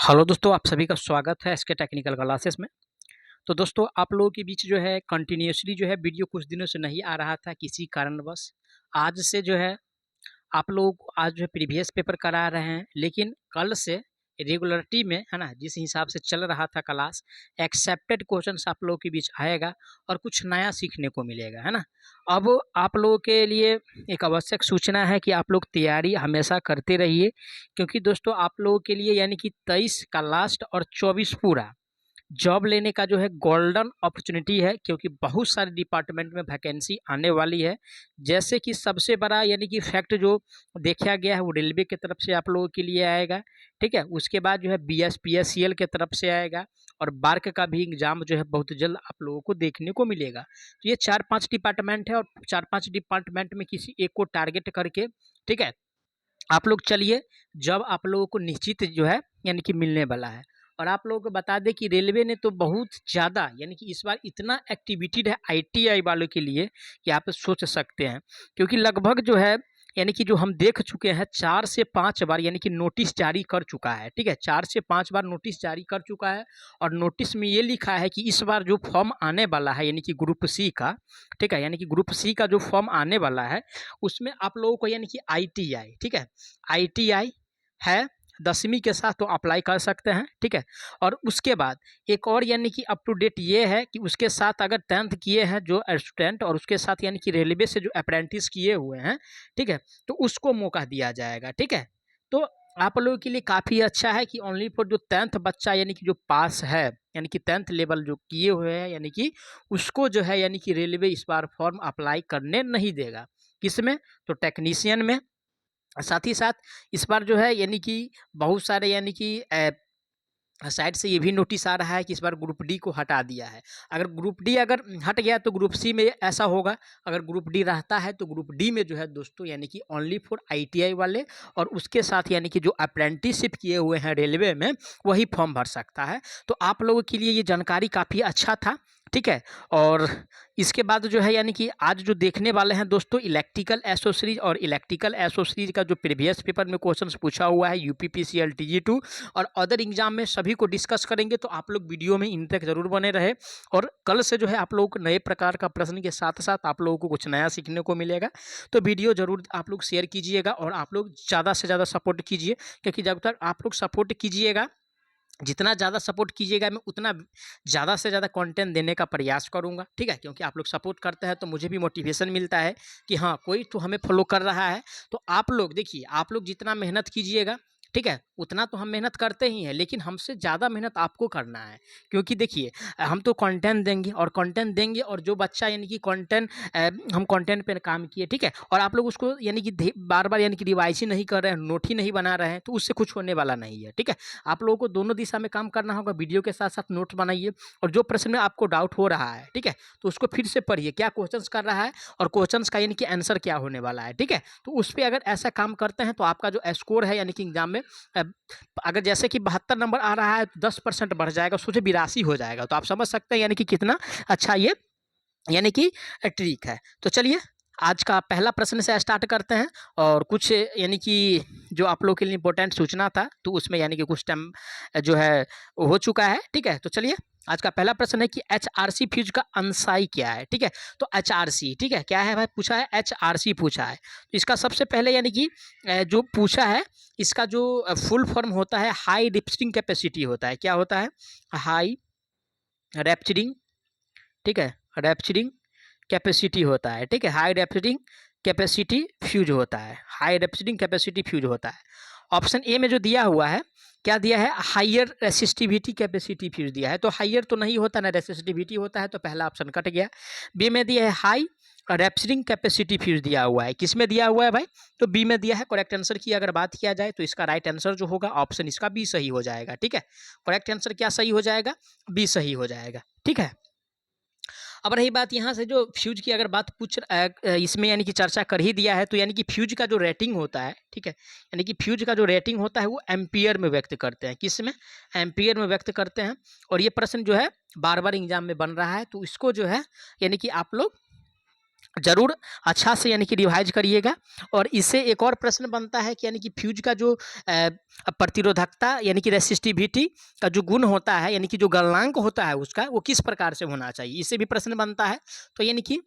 Hello दोस्तों, आप सभी का स्वागत है इसके टेक्निकल क्लासेस में। तो दोस्तों, आप लोगों के बीच जो है कंटिन्यूअसली जो है वीडियो कुछ दिनों से नहीं आ रहा था किसी कारणवश। आज से जो है आप लोग आज जो है प्रीवियस पेपर करा रहे हैं, लेकिन कल से रेगुलरिटी में है ना, जिस हिसाब से चल रहा था क्लास, एक्सेप्टेड क्वेश्चंस आप लोगों के बीच आएगा और कुछ नया सीखने को मिलेगा, है ना। अब आप लोगों के लिए एक आवश्यक सूचना है कि आप लोग तैयारी हमेशा करते रहिए, क्योंकि दोस्तों आप लोगों के लिए यानी कि 23 का लास्ट और 24 पूरा जॉब लेने का जो है गोल्डन अपॉर्चुनिटी है, क्योंकि बहुत सारे डिपार्टमेंट में वैकेंसी आने वाली है। जैसे कि सबसे बड़ा यानी कि फैक्ट जो देखा गया है वो रेलवे की तरफ से आप लोगों के लिए आएगा, ठीक है। उसके बाद जो है BSPSCL के तरफ से आएगा, और बार्क का भी एग्जाम जो है बहुत जल्द आप लोगों को देखने को मिलेगा। तो ये 4-5 डिपार्टमेंट है, और 4-5 डिपार्टमेंट में किसी एक को टारगेट करके, ठीक है, आप लोग चलिए। जब आप लोगों को निश्चित जो है यानी कि मिलने वाला है। और आप लोगों को बता दें कि रेलवे ने तो बहुत ज़्यादा यानी कि इस बार इतना एक्टिविटीड है ITI वालों के लिए कि आप सोच सकते हैं, क्योंकि लगभग जो है यानी कि जो हम देख चुके हैं 4 से 5 बार यानी कि नोटिस जारी कर चुका है, ठीक है। 4 से 5 बार नोटिस जारी कर चुका है, और नोटिस में ये लिखा है कि इस बार जो फॉर्म आने वाला है यानी कि ग्रुप सी का, ठीक है, यानी कि ग्रुप सी का जो फॉर्म आने वाला है उसमें आप लोगों को यानी कि ITI, ठीक है, ITI है 10वीं के साथ तो अप्लाई कर सकते हैं, ठीक है। और उसके बाद एक और यानी कि अप टू डेट ये है कि उसके साथ अगर 10th किए हैं जो स्टूडेंट, और उसके साथ यानी कि रेलवे से जो अप्रेंटिस किए हुए हैं, ठीक है, तो उसको मौका दिया जाएगा, ठीक है। तो आप लोगों के लिए काफ़ी अच्छा है कि ओनली फॉर जो 10th बच्चा यानी कि जो पास है यानी कि 10th लेवल जो किए हुए हैं यानी कि उसको जो है यानी कि रेलवे इस बार फॉर्म अप्लाई करने नहीं देगा। किसमें? तो टेक्नीशियन में। साथ ही साथ इस बार जो है यानी कि बहुत सारे यानी कि साइड से ये भी नोटिस आ रहा है कि इस बार ग्रुप डी को हटा दिया है। अगर ग्रुप डी अगर हट गया तो ग्रुप सी में ऐसा होगा, अगर ग्रुप डी रहता है तो ग्रुप डी में जो है दोस्तों यानी कि ओनली फॉर ITI वाले और उसके साथ यानी कि जो अप्रेंटिसशिप किए हुए हैं रेलवे में वही फॉर्म भर सकता है। तो आप लोगों के लिए ये जानकारी काफ़ी अच्छा था, ठीक है। और इसके बाद जो है यानी कि आज जो देखने वाले हैं दोस्तों इलेक्ट्रिकल एसोसीरीज, और इलेक्ट्रिकल एसोसीरीज का जो प्रीवियस पेपर में क्वेश्चंस पूछा हुआ है UPPCL TG2 और अदर एग्जाम में सभी को डिस्कस करेंगे। तो आप लोग वीडियो में इन तक जरूर बने रहे, और कल से जो है आप लोगों को नए प्रकार का प्रश्न के साथ साथ आप लोगों को कुछ नया सीखने को मिलेगा। तो वीडियो जरूर आप लोग शेयर कीजिएगा, और आप लोग ज़्यादा से ज़्यादा सपोर्ट कीजिए, क्योंकि जब तक आप लोग सपोर्ट कीजिएगा, जितना ज़्यादा सपोर्ट कीजिएगा मैं उतना ज़्यादा से ज़्यादा कंटेंट देने का प्रयास करूँगा, ठीक है। क्योंकि आप लोग सपोर्ट करते हैं तो मुझे भी मोटिवेशन मिलता है कि हाँ कोई तो हमें फॉलो कर रहा है। तो आप लोग देखिए, आप लोग जितना मेहनत कीजिएगा, ठीक है, उतना तो हम मेहनत करते ही हैं, लेकिन हमसे ज़्यादा मेहनत आपको करना है। क्योंकि देखिए हम तो कंटेंट देंगे और कंटेंट देंगे, और जो बच्चा यानी कि कंटेंट हम कंटेंट पे काम किए, ठीक है, और आप लोग उसको यानी कि बार बार यानी कि रिवाइज ही नहीं कर रहे हैं, नोट ही नहीं बना रहे हैं, तो उससे कुछ होने वाला नहीं है, ठीक है। आप लोगों को दोनों दिशा में काम करना होगा, वीडियो के साथ साथ नोट बनाइए, और जो प्रश्न में आपको डाउट हो रहा है, ठीक है, तो उसको फिर से पढ़िए क्या क्वेश्चंस कर रहा है और क्वेश्चंस का यानी कि आंसर क्या होने वाला है, ठीक है। तो उस पर अगर ऐसा काम करते हैं तो आपका जो स्कोर है यानी कि एग्जाम में अगर जैसे कि 72 नंबर आ रहा है तो 10% बढ़ जाएगा, सोचे 82 हो जाएगा। तो आप समझ सकते हैं यानी कि कितना अच्छा ये यानी कि ट्रिक है। तो चलिए आज का पहला प्रश्न से स्टार्ट करते हैं, और कुछ यानी कि जो आप लोग के लिए इंपॉर्टेंट सूचना था तो उसमें यानी कि कुछ टाइम जो है हो चुका है, ठीक है। तो चलिए आज का पहला प्रश्न है कि HRC फ्यूज का अंशाई क्या है, ठीक है। तो HRC, ठीक है, क्या है भाई, पूछा है HRC पूछा है। तो इसका सबसे पहले यानी कि जो पूछा है इसका जो फुल फॉर्म होता है हाई रेफ्रिजरेटिंग कैपेसिटी होता है। क्या होता है? हाई रेफ्रिजरेटिंग, ठीक है, रेफ्रिजरेटिंग कैपेसिटी होता है, ठीक है। हाई रेफ्रिजरेटिंग कैपेसिटी फ्यूज होता है, हाई रेफ्रिजरेटिंग कैपेसिटी फ्यूज होता है। ऑप्शन ए में जो दिया हुआ है, क्या दिया है? हाइयर रेसिस्टिविटी कैपेसिटी फ्यूज दिया है। तो हाइयर तो नहीं होता ना, रेसिस्टिविटी होता है, तो पहला ऑप्शन कट गया। बी में दिया है हाई रेफ्रिजरेटिंग कैपेसिटी फ्यूज दिया हुआ है। किस में दिया हुआ है भाई? तो बी में दिया है। करेक्ट आंसर की अगर बात किया जाए तो इसका राइट आंसर जो होगा ऑप्शन इसका बी सही हो जाएगा, ठीक है। करेक्ट आंसर क्या सही हो जाएगा? बी सही हो जाएगा, ठीक है। अब रही बात यहाँ से जो फ्यूज की अगर बात इसमें यानी कि चर्चा कर ही दिया है, तो यानी कि फ्यूज का जो रेटिंग होता है, ठीक है, यानी कि फ्यूज का जो रेटिंग होता है वो एम्पियर में व्यक्त करते हैं। किस में? एम्पियर में व्यक्त करते हैं। और ये प्रश्न जो है बार बार एग्जाम में बन रहा है, तो इसको जो है यानी कि आप लोग ज़रूर अच्छा से यानी कि रिवाइज करिएगा। और इससे एक और प्रश्न बनता है कि यानी कि फ्यूज का जो प्रतिरोधकता यानी कि रेसिस्टिविटी का जो गुण होता है, यानी कि जो गलनांक होता है उसका, वो किस प्रकार से होना चाहिए, इससे भी प्रश्न बनता है। तो यानी कि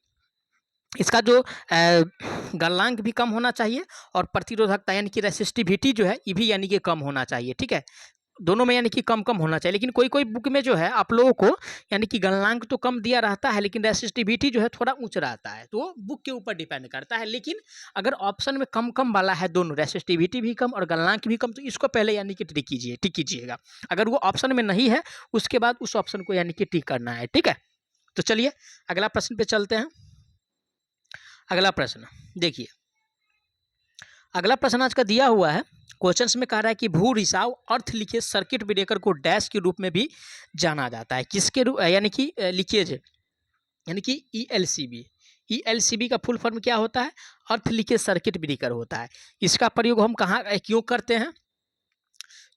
इसका जो गलनांक भी कम होना चाहिए और प्रतिरोधकता यानी कि रेसिस्टिविटी जो है ये भी यानी कि कम होना चाहिए, ठीक है। दोनों में यानी कि कम कम होना चाहिए। लेकिन कोई कोई बुक में जो है आप लोगों को यानी कि गलनांक तो कम दिया रहता है, लेकिन रेसिस्टिविटी जो है थोड़ा ऊंच रहता है, तो बुक के ऊपर डिपेंड करता है। लेकिन अगर ऑप्शन में कम कम वाला है, दोनों रेसिस्टिविटी भी कम और गलनांक भी कम, तो इसको पहले यानी कि टिक कीजिएगा। अगर वो ऑप्शन में नहीं है उसके बाद उस ऑप्शन को यानी कि टिक करना है, ठीक है। तो चलिए अगला प्रश्न पे चलते हैं। अगला प्रश्न देखिए, अगला प्रश्न आज का दिया हुआ है। क्वेश्चंस में कह रहा है कि भू रिसाव अर्थ लीकेज सर्किट ब्रेकर को डैश के रूप में भी जाना जाता है, किसके रूप, यानी कि लीकेज यानी कि ईएलसीबी। ईएलसीबी का फुल फॉर्म क्या होता है? अर्थ लीकेज सर्किट ब्रेकर होता है। इसका प्रयोग हम कहाँ क्यों करते हैं?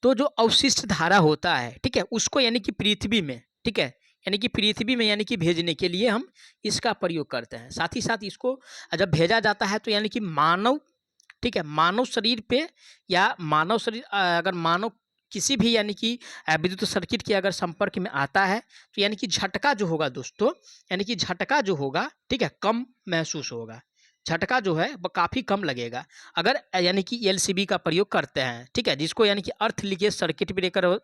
तो जो अवशिष्ट धारा होता है, ठीक है, उसको यानी कि पृथ्वी में, ठीक है, यानी कि पृथ्वी में यानी कि भेजने के लिए हम इसका प्रयोग करते हैं। साथ ही साथ इसको जब भेजा जाता है तो यानी कि मानव, ठीक है, मानव शरीर पे या मानव शरीर अगर मानव किसी भी यानी कि विद्युत सर्किट के अगर संपर्क में आता है तो यानी कि झटका जो होगा दोस्तों, यानी कि झटका जो होगा, ठीक है, कम महसूस होगा। झटका जो है वो काफ़ी कम लगेगा अगर यानी कि एलसीबी का प्रयोग करते हैं, ठीक है, जिसको यानी कि अर्थ लीकेज सर्किट ब्रेकर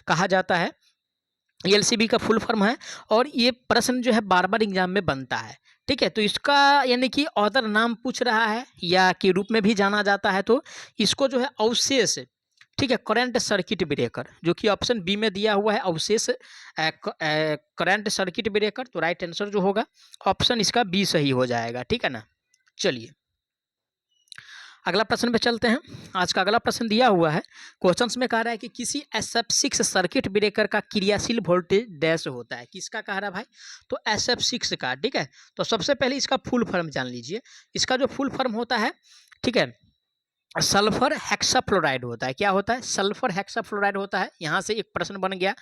कहा जाता है। एलसीबी का फुल फॉर्म है और ये प्रश्न जो है बार बार एग्जाम में बनता है, ठीक है। तो इसका यानी कि ऑथर नाम पूछ रहा है या के रूप में भी जाना जाता है, तो इसको जो है अवशेष, ठीक है, करंट सर्किट ब्रेकर, जो कि ऑप्शन बी में दिया हुआ है, अवशेष करंट सर्किट ब्रेकर। तो राइट आंसर जो होगा ऑप्शन इसका बी सही हो जाएगा, ठीक है ना। चलिए अगला प्रश्न पे चलते हैं। आज का अगला प्रश्न दिया हुआ है, क्वेश्चंस में कह रहा है कि किसी SF6 सर्किट ब्रेकर का क्रियाशील वोल्टेज डैश होता है, किसका कह रहा है भाई? तो SF6 का, ठीक है। तो सबसे पहले इसका फुल फॉर्म जान लीजिए। इसका जो फुल फॉर्म होता है, ठीक है, सल्फर हेक्साफ्लोराइड होता है। क्या होता है? सल्फर हेक्साफ्लोराइड होता है। यहाँ से एक प्रश्न बन गया।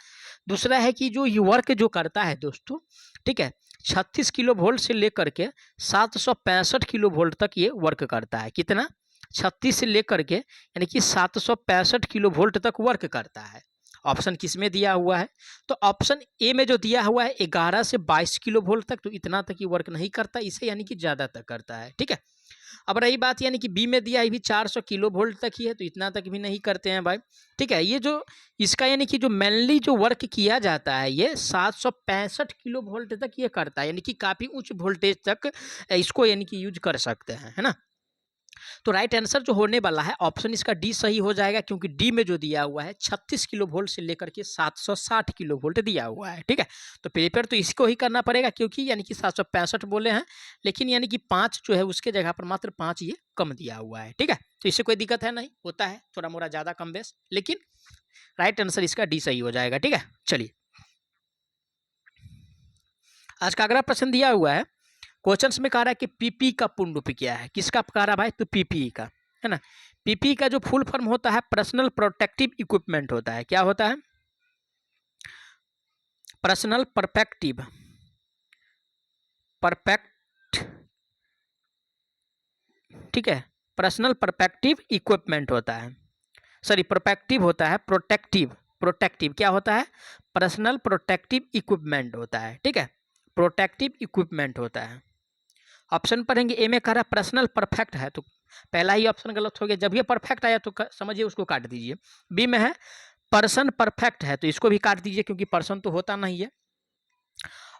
दूसरा है कि जो ये वर्क जो करता है दोस्तों, ठीक है, 36 किलो वोल्ट से लेकर के 765 किलो वोल्ट तक ये वर्क करता है। कितना? 36 से लेकर के यानी कि 765 किलो वोल्ट तक वर्क करता है। ऑप्शन किस में दिया हुआ है? तो ऑप्शन ए में जो दिया हुआ है 11 से 22 किलो वोल्ट तक, तो इतना तक ये वर्क नहीं करता, इसे यानी कि ज़्यादा तक करता है, ठीक है। अब रही बात यानी कि बी में दिया है भी 400 किलो वोल्ट तक ही है, तो इतना तक भी नहीं करते हैं भाई, ठीक है। ये जो इसका यानी कि जो मेनली जो वर्क किया जाता है ये 765 किलो वोल्ट तक ये करता है, यानी कि काफ़ी उच्च वोल्टेज तक इसको यानी कि यूज कर सकते हैं, है ना। तो राइट आंसर जो होने वाला है ऑप्शन इसका डी सही हो जाएगा, क्योंकि डी में जो दिया हुआ है 36 किलो वोल्ट से लेकर के 760 किलो वोल्ट दिया हुआ है, ठीक है। तो पेपर तो इसको ही करना पड़ेगा, क्योंकि यानी कि 765 बोले हैं, लेकिन यानी कि 5 जो है उसके जगह पर मात्र 5 ये कम दिया हुआ है, ठीक है। तो इससे कोई दिक्कत है नहीं, होता है थोड़ा मोड़ा ज़्यादा कम बेस, लेकिन राइट आंसर इसका डी सही हो जाएगा, ठीक है। चलिए आज का अगला प्रश्न दिया हुआ है, क्वेश्चंस में कह रहा है कि पीपी का पूर्ण रूप क्या है, किसका कह रहा है भाई? तो पीपीई का, है ना। पीपीई का जो फुल फॉर्म होता है पर्सनल प्रोटेक्टिव इक्विपमेंट होता है। क्या होता है? पर्सनल परफेक्ट, ठीक है, पर्सनल परफेक्टिव इक्विपमेंट होता है, सॉरी प्रोटेक्टिव होता है, प्रोटेक्टिव क्या होता है? पर्सनल प्रोटेक्टिव इक्विपमेंट होता है, ठीक है, प्रोटेक्टिव इक्विपमेंट होता है। ऑप्शन पढ़ेंगे, ए में कह रहा है पर्सनल परफेक्ट है, तो पहला ही ऑप्शन गलत हो गया। जब ये परफेक्ट आया तो समझिए उसको काट दीजिए। बी में है पर्सन परफेक्ट है, तो इसको भी काट दीजिए क्योंकि पर्सन तो होता नहीं है।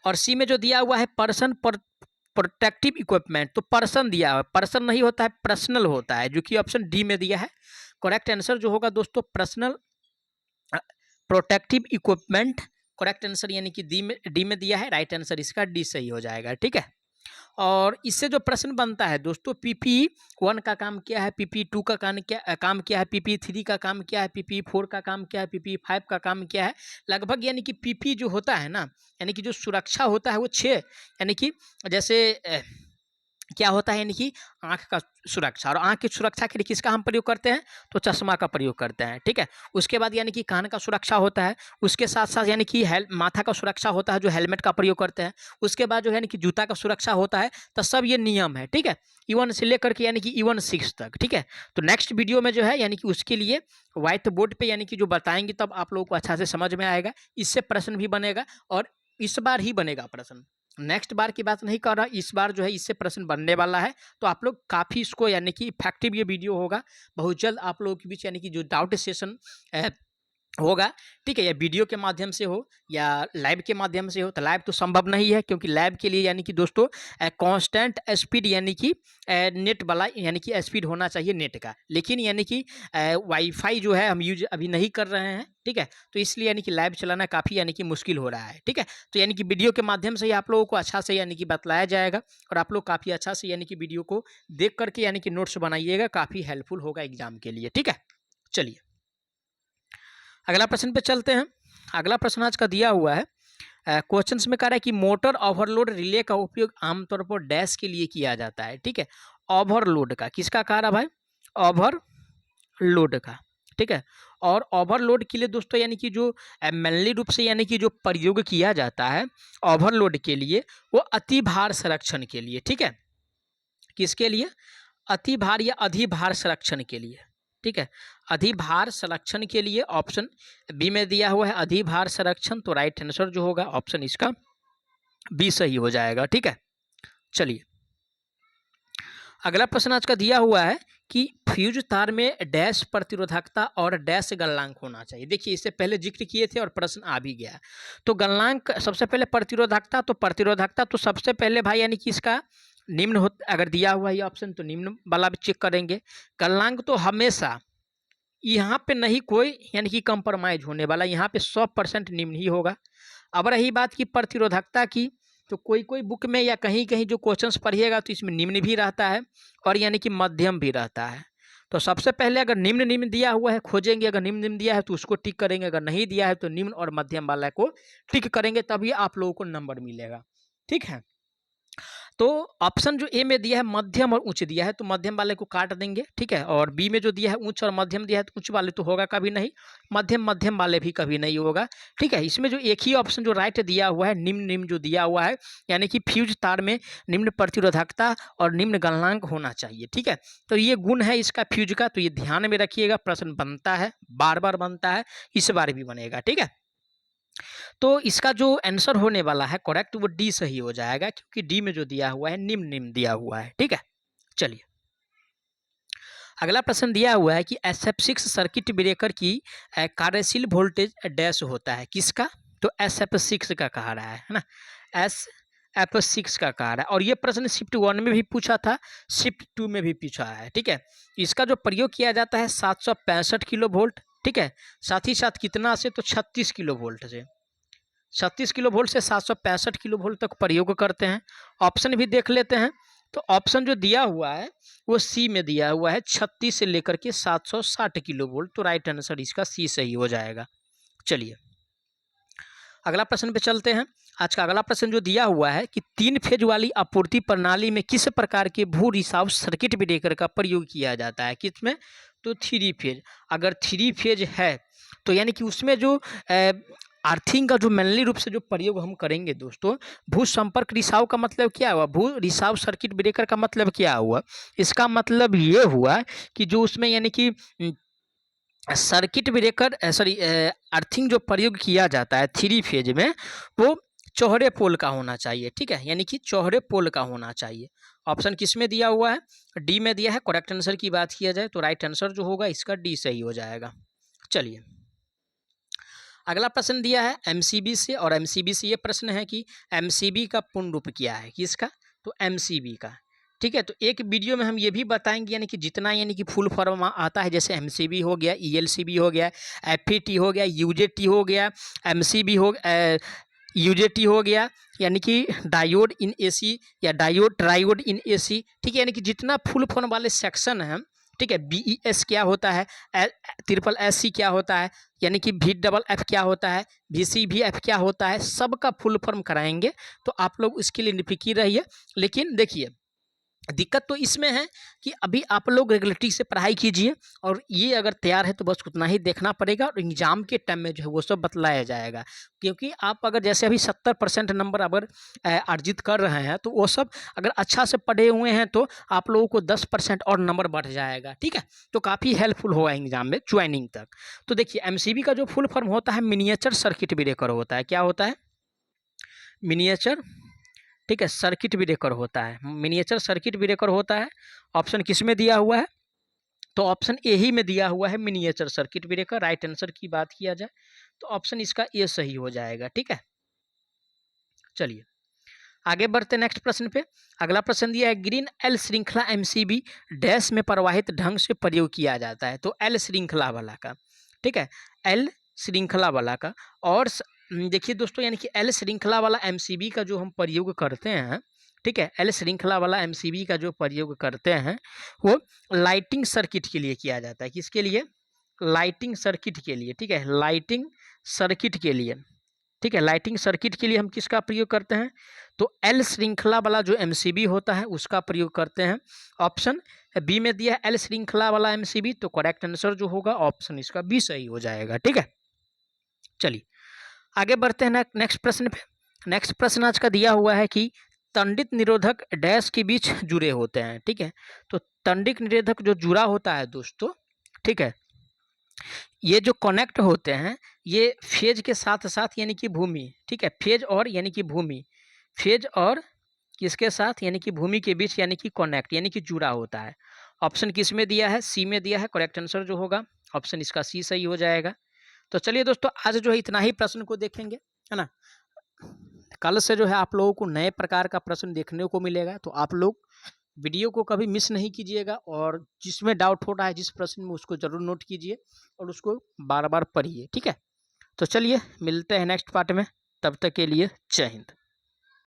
और सी में जो दिया हुआ है पर्सन प्रोटेक्टिव इक्विपमेंट, तो पर्सन दिया हुआ है, पर्सन नहीं होता है, पर्सनल होता है, जो कि ऑप्शन डी में दिया है। करेक्ट आंसर जो होगा दोस्तों personal protective equipment, correct answer यानी कि डी में दिया है, राइट आंसर इसका डी सही हो जाएगा, ठीक है। और इससे जो प्रश्न बनता है दोस्तों, PP1 का काम क्या है, PP2 का काम क्या है, PP3 का काम क्या है, PP4 का काम क्या है, PP5 का काम क्या है, लगभग यानी कि PP जो होता है ना, यानी कि जो सुरक्षा होता है वो 6, यानी कि जैसे क्या होता है, यानी कि आँख का सुरक्षा। और आँख की सुरक्षा के लिए किसका हम प्रयोग करते हैं, तो चश्मा का प्रयोग करते हैं, ठीक है। उसके बाद यानी कि कान का सुरक्षा होता है, उसके साथ साथ यानी कि माथा का सुरक्षा होता है, जो हेलमेट का प्रयोग करते हैं। उसके बाद जो है यानी कि जूता का सुरक्षा होता है। तो सब ये नियम है, ठीक है, E1 से लेकर के यानी कि E1 6 तक, ठीक है। तो नेक्स्ट वीडियो में जो है यानी कि उसके लिए व्हाइट बोर्ड पे यानी कि जो बताएंगे तब आप लोगों को अच्छा से समझ में आएगा। इससे प्रश्न भी बनेगा, और इस बार ही बनेगा प्रश्न, नेक्स्ट बार की बात नहीं कर रहा, इस बार जो है इससे प्रश्न बनने वाला है। तो आप लोग काफ़ी इसको यानी कि इफेक्टिव ये वीडियो होगा। बहुत जल्द आप लोगों के बीच यानी कि जो डाउट सेशन होगा, ठीक है, या वीडियो के माध्यम से हो या लाइव के माध्यम से हो। तो लाइव तो संभव नहीं है, क्योंकि लाइव के लिए यानी कि दोस्तों कांस्टेंट स्पीड यानी कि नेट वाला यानी कि स्पीड होना चाहिए नेट का। लेकिन यानी कि वाईफाई जो है हम यूज अभी नहीं कर रहे हैं, ठीक है। तो इसलिए यानी कि लाइव चलाना काफ़ी यानी कि मुश्किल हो रहा है, ठीक है। तो यानी कि वीडियो के माध्यम से ही आप लोगों को अच्छा से यानी कि बतलाया जाएगा, और आप लोग काफ़ी अच्छा से यानी कि वीडियो को देख करके यानी कि नोट्स बनाइएगा, काफ़ी हेल्पफुल होगा एग्जाम के लिए, ठीक है। चलिए अगला प्रश्न पे चलते हैं। अगला प्रश्न आज का दिया हुआ है, क्वेश्चंस में कह रहा है कि मोटर ओवरलोड रिले का उपयोग आमतौर पर डैश के लिए किया जाता है, ठीक है। ओवरलोड का किसका कह रहा भाई, ओवरलोड का, ठीक है। और ओवरलोड के लिए दोस्तों यानी कि जो मेनली रूप से यानी कि जो प्रयोग किया जाता है ओवरलोड के लिए, वो अति भार संरक्षण के लिए, ठीक है। किसके लिए, अति भार या अधिभार संरक्षण के लिए, ठीक है। अधिभार संरक्षण के लिए ऑप्शन बी में दिया हुआ है अधिभार संरक्षण। तो राइट आंसर जो होगा ऑप्शन इसका बी सही हो जाएगा, ठीक है। चलिए अगला प्रश्न आज का दिया हुआ है कि फ्यूज तार में डैश प्रतिरोधकता और डैश गलनांक होना चाहिए। देखिए इससे पहले जिक्र किए थे और प्रश्न आ भी गया। तो गलनांक सबसे पहले प्रतिरोधकता, तो प्रतिरोधकता तो सबसे पहले भाई यानी कि इसका निम्न हो, अगर दिया हुआ है ऑप्शन तो निम्न वाला भी चेक करेंगे। गलनांक तो हमेशा यहाँ पे नहीं कोई यानी कि कंप्रोमाइज होने वाला, यहाँ पे 100% निम्न ही होगा। अब रही बात की प्रतिरोधकता की, तो कोई कोई बुक में या कहीं कहीं जो क्वेश्चंस पढ़िएगा तो इसमें निम्न भी रहता है और यानी कि मध्यम भी रहता है। तो सबसे पहले अगर निम्न निम्न दिया हुआ है खोजेंगे, अगर निम्न निम्न दिया है तो उसको टिक करेंगे, अगर नहीं दिया है तो निम्न और मध्यम वाला को टिक करेंगे, तभी आप लोगों को नंबर मिलेगा, ठीक है। तो ऑप्शन जो ए में दिया है मध्यम और उच्च दिया है, तो मध्यम वाले को काट देंगे, ठीक है। और बी में जो दिया है उच्च और मध्यम दिया है, तो उच्च वाले तो होगा कभी नहीं, मध्यम मध्यम वाले भी कभी नहीं होगा, ठीक है। इसमें जो एक ही ऑप्शन जो राइट दिया हुआ है निम्न निम्न जो दिया हुआ है, यानी कि फ्यूज तार में निम्न प्रतिरोधकता और निम्न गलनांक होना चाहिए, ठीक है। तो ये गुण है इसका फ्यूज का, तो ये ध्यान में रखिएगा, प्रश्न बनता है, बार बार बनता है, इस बार भी बनेगा, ठीक है। तो इसका जो आंसर होने वाला है करेक्ट वो डी सही हो जाएगा, क्योंकि डी में जो दिया हुआ है निम्न निम्न दिया हुआ है, ठीक है। चलिए अगला प्रश्न दिया हुआ है कि SF6 सर्किट ब्रेकर की कार्यशील वोल्टेज डैश होता है, किसका, तो SF6 का कहा रहा है ना, SF6 का कहा रहा है। और ये प्रश्न शिफ्ट 1 में भी पूछा था, शिफ्ट 2 में भी पूछा है, ठीक है। इसका जो प्रयोग किया जाता है 765 किलो वोल्ट, ठीक है। साथ ही साथ कितना से, तो 36 किलो वोल्ट से, 36 किलो वोल्ट से 765 किलो वोल्ट तक प्रयोग करते हैं। ऑप्शन भी देख लेते हैं। तो ऑप्शन जो दिया हुआ है वो सी में दिया हुआ है 36 से लेकर के 760 किलो वोल्ट, तो राइट आंसर इसका सी सही हो जाएगा। चलिए अगला प्रश्न पे चलते हैं। आज का अगला प्रश्न जो दिया हुआ है कि 3 फेज वाली आपूर्ति प्रणाली में किस प्रकार के भू रिसाव सर्किट ब्रेकर का प्रयोग किया जाता है, किसमें, तो 3 फेज। अगर 3 फेज है तो यानी कि उसमें जो अर्थिंग का जो मेनली रूप से जो प्रयोग हम करेंगे दोस्तों, भू संपर्क रिसाव का मतलब क्या हुआ, भू रिसाव सर्किट ब्रेकर का मतलब क्या हुआ, इसका मतलब ये हुआ कि जो उसमें यानी कि सर्किट ब्रेकर सॉरी अर्थिंग जो प्रयोग किया जाता है 3 फेज में, वो चौहरे पोल का होना चाहिए, ठीक है, यानी कि चौहरे पोल का होना चाहिए। ऑप्शन किस में दिया हुआ है, डी में दिया है। करेक्ट आंसर की बात किया जाए तो राइट आंसर जो होगा इसका डी सही हो जाएगा। चलिए अगला प्रश्न दिया है एमसीबी से, और एमसीबी से ये प्रश्न है कि एमसीबी का पूर्ण रूप क्या है, किसका, तो एमसीबी का, ठीक है। तो एक वीडियो में हम ये भी बताएंगे यानी कि जितना यानी कि फुल फॉर्म आता है, जैसे एमसीबी हो गया, ईएलसीबी हो गया, एफईटी हो गया, यूजेटी हो गया, एमसीबी हो यूजेटी हो गया, यानी कि डायोड इन एसी या डायोड ट्रायोड इन एसी, ठीक है। यानी कि जितना फुल फॉर्म वाले सेक्शन हैं, ठीक है, बीईएस क्या होता है, ट्रिपल एससी क्या होता है, यानी कि VFF क्या होता है, VCVF क्या होता है, सबका फुल फॉर्म कराएंगे। तो आप लोग इसके लिए निफिकिर रहिए। लेकिन देखिए दिक्कत तो इसमें है कि अभी आप लोग रेगुलरिटी से पढ़ाई कीजिए, और ये अगर तैयार है तो बस उतना ही देखना पड़ेगा, और एग्जाम के टाइम में जो है वो सब बतलाया जाएगा। क्योंकि आप अगर जैसे अभी 70% नंबर अगर अर्जित कर रहे हैं, तो वो सब अगर अच्छा से पढ़े हुए हैं तो आप लोगों को 10% और नंबर बढ़ जाएगा। ठीक है, तो काफ़ी हेल्पफुल होगा एग्जाम में ज्वाइनिंग तक। तो देखिए, एमसीबी का जो फुल फॉर्म होता है मिनिएचर सर्किट ब्रेकर होता है। क्या होता है? मिनिएचर, ठीक है, सर्किट ब्रेकर होता है। मिनिएचर सर्किट ब्रेकर होता है। ऑप्शन किस में दिया हुआ है? तो ऑप्शन ए ही में दिया हुआ है, miniature circuit breaker. Right answer की बात किया जाए तो ऑप्शन इसका ए सही हो जाएगा। ठीक है, चलिए आगे बढ़ते नेक्स्ट प्रश्न पे। अगला प्रश्न दिया है, ग्रीन एल श्रृंखला एमसीबी डैश में प्रवाहित ढंग से प्रयोग किया जाता है। तो एल श्रृंखला वाला का, ठीक है, एल श्रृंखला वाला का। और देखिए दोस्तों, यानी कि एल श्रृंखला वाला एमसीबी का जो हम प्रयोग करते हैं, ठीक है, एल श्रृंखला वाला एमसीबी का जो प्रयोग करते हैं वो लाइटिंग सर्किट के लिए किया जाता है। किसके लिए? लाइटिंग सर्किट के लिए। ठीक है, लाइटिंग सर्किट के लिए। ठीक है, लाइटिंग सर्किट के लिए हम किसका प्रयोग करते हैं? तो एल श्रृंखला वाला जो एमसीबी होता है उसका प्रयोग करते हैं। ऑप्शन बी में दिया है एल श्रृंखला वाला एमसीबी, तो करेक्ट आंसर जो होगा ऑप्शन इसका बी सही हो जाएगा। ठीक है, चलिए आगे बढ़ते हैं नेक्स्ट प्रश्न पे। नेक्स्ट प्रश्न आज का दिया हुआ है कि तंडित निरोधक डैश के बीच जुड़े होते हैं। ठीक है, तो तंडित निरोधक जो जुड़ा होता है दोस्तों, ठीक है, ये जो कनेक्ट होते हैं ये फेज के साथ साथ यानी कि भूमि, ठीक है, फेज और यानी कि भूमि, फेज और किसके साथ यानी कि भूमि के बीच यानी कि कनेक्ट यानी कि जुड़ा होता है। ऑप्शन किस में दिया है? सी में दिया है। करेक्ट आंसर जो होगा ऑप्शन इसका सी सही हो जाएगा। तो चलिए दोस्तों, आज जो है इतना ही प्रश्न को देखेंगे, है ना। कल से जो है आप लोगों को नए प्रकार का प्रश्न देखने को मिलेगा, तो आप लोग वीडियो को कभी मिस नहीं कीजिएगा, और जिसमें डाउट हो रहा है जिस प्रश्न में, उसको जरूर नोट कीजिए और उसको बार बार पढ़िए। ठीक है, तो चलिए मिलते हैं नेक्स्ट पार्ट में, तब तक के लिए जय हिंद।